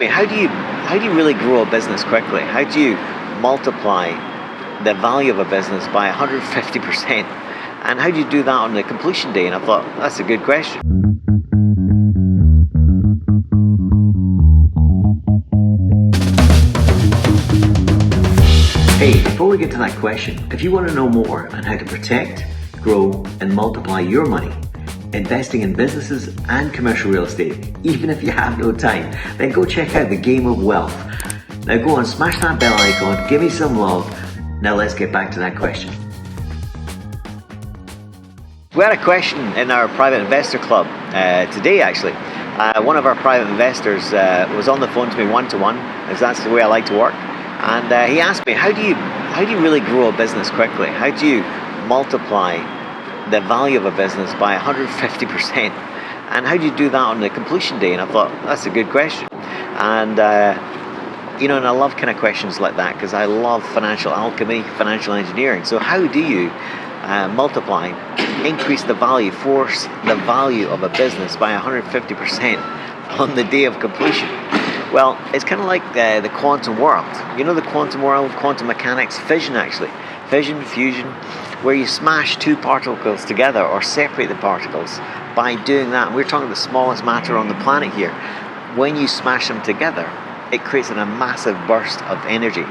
How do you really grow a business quickly? How do you multiply the value of a business by 150%? And how do you do that on the completion day? And I thought, that's a good question. Hey, before we get to that question, if you want to know more on how to protect, grow, and multiply your money, investing in businesses and commercial real estate, even if you have no time, then go check out The Game of Wealth. Now go on, smash that bell icon, give me some love. Now let's get back to that question. We had a question in our private investor club today actually. One of our private investors was on the phone to me one-to-one, as that's the way I like to work. And he asked me, how do you really grow a business quickly? How do you multiply the value of a business by 150%? And how do you do that on the completion day? And I thought, that's a good question. And and I love kind of questions like that because I love financial alchemy, financial engineering. So how do you multiply, increase the value, force the value of a business by 150% on the day of completion? Well, it's kind of like the quantum world. You know the quantum world, quantum mechanics, fission actually. Fission, fusion, where you smash two particles together or separate the particles. By doing that, and we're talking the smallest matter on the planet here, when you smash them together, it creates a massive burst of energy.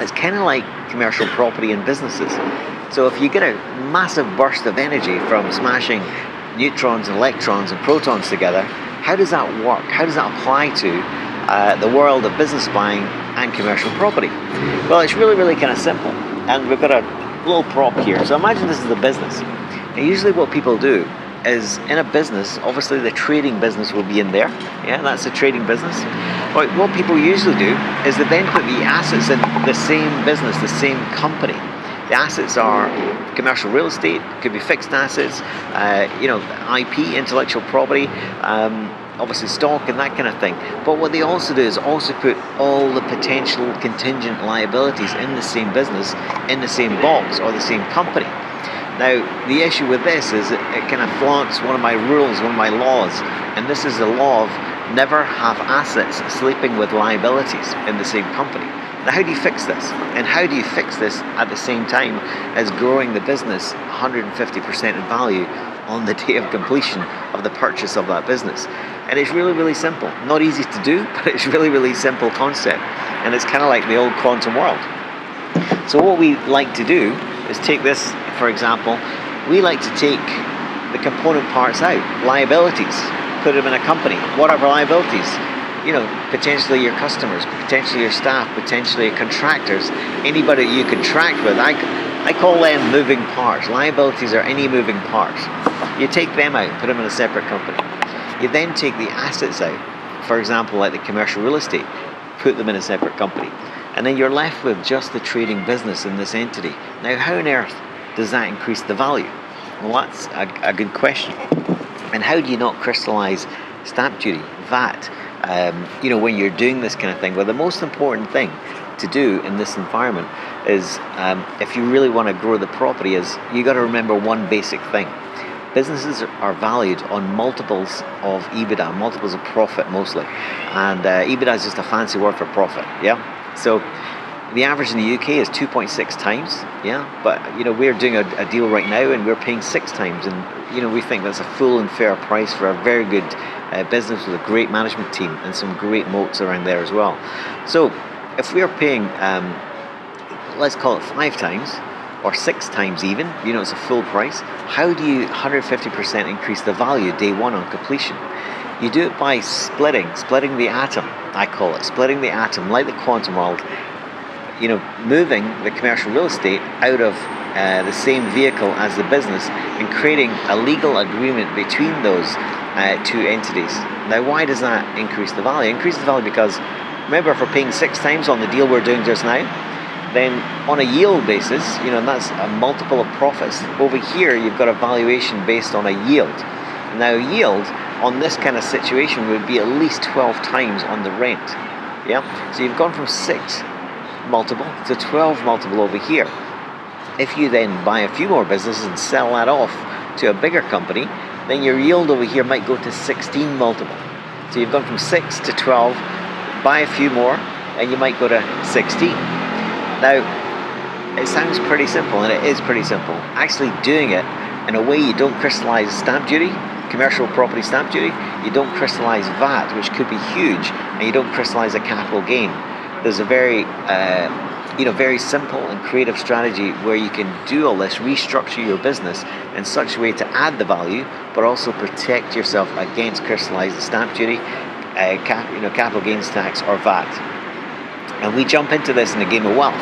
It's kind of like commercial property and businesses. So if you get a massive burst of energy from smashing neutrons and electrons and protons together, how does that work? How does that apply to the world of business buying and commercial property? Well, it's really, really kind of simple. And we've got a little prop here. So imagine this is a business. And usually what people do is in a business, obviously the trading business will be in there. Yeah, that's a trading business. But what people usually do is they then put the assets in the same business, the same company. The assets are commercial real estate, could be fixed assets, IP, intellectual property, obviously stock and that kind of thing. But what they also do is also put all the potential contingent liabilities in the same business, in the same box or the same company. Now, the issue with this is it kind of flaunts one of my rules, one of my laws, and this is the law of never have assets sleeping with liabilities in the same company. Now, how do you fix this? And how do you fix this at the same time as growing the business 150% in value on the day of completion of the purchase of that business? And it's really, really simple. Not easy to do, but it's really, really simple concept. And it's kind of like the old quantum world. So what we like to do is take this, for example, we like to take the component parts out, liabilities, put them in a company. What are liabilities? Potentially your customers, potentially your staff, potentially your contractors, anybody you contract with. I call them moving parts. Liabilities are any moving parts. You take them out, put them in a separate company. You then take the assets out, for example, like the commercial real estate, put them in a separate company. And then you're left with just the trading business in this entity. Now, how on earth does that increase the value? Well, that's a good question. And how do you not crystallize stamp duty, VAT, when you're doing this kind of thing? Well, the most important thing to do in this environment is, if you really want to grow the property, is you got to remember one basic thing. Businesses are valued on multiples of EBITDA, multiples of profit mostly. And EBITDA is just a fancy word for profit, yeah? So the average in the UK is 2.6 times, yeah? But, we're doing a deal right now and we're paying 6 times. And, we think that's a full and fair price for a very good business with a great management team and some great moats around there as well. So if we're paying, let's call it 5 times, or 6 times even, it's a full price. How do you 150% increase the value day one on completion? You do it by splitting the atom, I call it, splitting the atom like the quantum world, moving the commercial real estate out of the same vehicle as the business and creating a legal agreement between those two entities. Now, why does that increase the value? It increases the value because, remember, if we're paying 6 times on the deal we're doing just now, then on a yield basis, and that's a multiple of profits. Over here, you've got a valuation based on a yield. Now, yield on this kind of situation would be at least 12 times on the rent. Yeah. So you've gone from 6 multiple to 12 multiple over here. If you then buy a few more businesses and sell that off to a bigger company, then your yield over here might go to 16 multiple. So you've gone from 6 to 12 buy a few more, and you might go to 16. Now, it sounds pretty simple, and it is pretty simple. Actually doing it in a way you don't crystallize stamp duty, commercial property stamp duty, you don't crystallize VAT, which could be huge, and you don't crystallize a capital gain. There's a very very simple and creative strategy where you can do all this, restructure your business in such a way to add the value, but also protect yourself against crystallized stamp duty, capital gains tax, or VAT. And we jump into this in the Game of Wealth.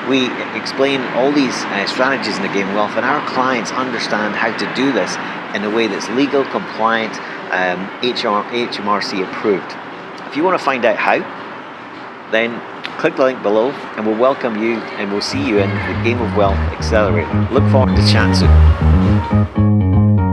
We explain all these strategies in the Game of Wealth, and our clients understand how to do this in a way that's legal, compliant, HMRC approved. If you want to find out how, then click the link below and we'll welcome you, and we'll see you in the Game of Wealth Accelerator. Look forward to chat soon.